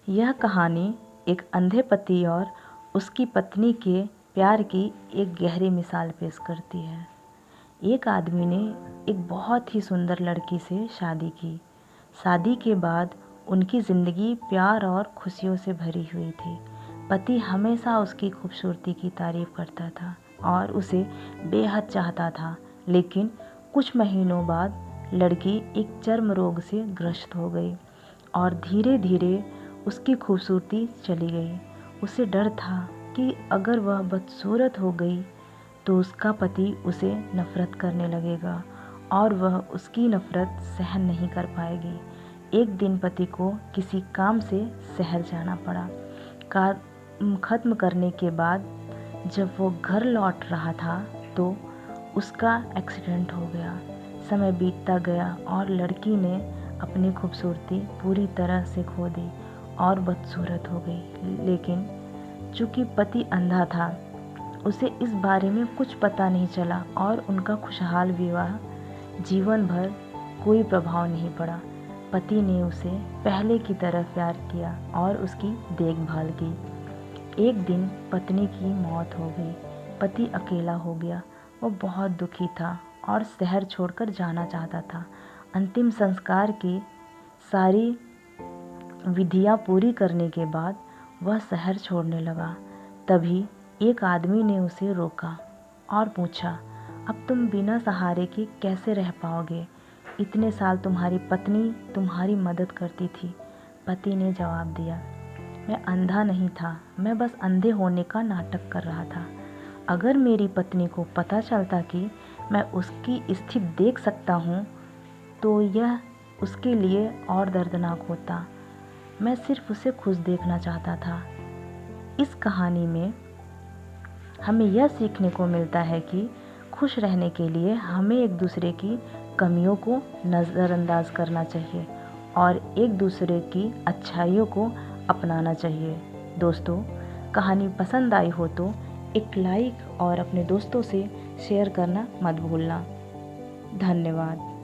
यह कहानी एक अंधे पति और उसकी पत्नी के प्यार की एक गहरी मिसाल पेश करती है। एक आदमी ने एक बहुत ही सुंदर लड़की से शादी की। शादी के बाद उनकी ज़िंदगी प्यार और खुशियों से भरी हुई थी। पति हमेशा उसकी खूबसूरती की तारीफ़ करता था और उसे बेहद चाहता था, लेकिन कुछ महीनों बाद लड़की एक चर्म रोग से ग्रस्त हो गई और धीरे धीरे उसकी खूबसूरती चली गई। उसे डर था कि अगर वह बदसूरत हो गई तो उसका पति उसे नफ़रत करने लगेगा और वह उसकी नफ़रत सहन नहीं कर पाएगी। एक दिन पति को किसी काम से शहर जाना पड़ा। काम ख़त्म करने के बाद जब वो घर लौट रहा था तो उसका एक्सीडेंट हो गया। समय बीतता गया और लड़की ने अपनी खूबसूरती पूरी तरह से खो दी और बदसूरत हो गई। लेकिन चूँकि पति अंधा था, उसे इस बारे में कुछ पता नहीं चला और उनका खुशहाल विवाह जीवन भर कोई प्रभाव नहीं पड़ा। पति ने उसे पहले की तरह प्यार किया और उसकी देखभाल की। एक दिन पत्नी की मौत हो गई। पति अकेला हो गया। वो बहुत दुखी था और शहर छोड़कर जाना चाहता था। अंतिम संस्कार की सारी विधियां पूरी करने के बाद वह शहर छोड़ने लगा। तभी एक आदमी ने उसे रोका और पूछा, अब तुम बिना सहारे के कैसे रह पाओगे? इतने साल तुम्हारी पत्नी तुम्हारी मदद करती थी। पति ने जवाब दिया, मैं अंधा नहीं था, मैं बस अंधे होने का नाटक कर रहा था। अगर मेरी पत्नी को पता चलता कि मैं उसकी स्थिति देख सकता हूँ तो यह उसके लिए और दर्दनाक होता। मैं सिर्फ उसे खुश देखना चाहता था। इस कहानी में हमें यह सीखने को मिलता है कि खुश रहने के लिए हमें एक दूसरे की कमियों को नज़रअंदाज करना चाहिए और एक दूसरे की अच्छाइयों को अपनाना चाहिए। दोस्तों, कहानी पसंद आई हो तो एक लाइक और अपने दोस्तों से शेयर करना मत भूलना। धन्यवाद।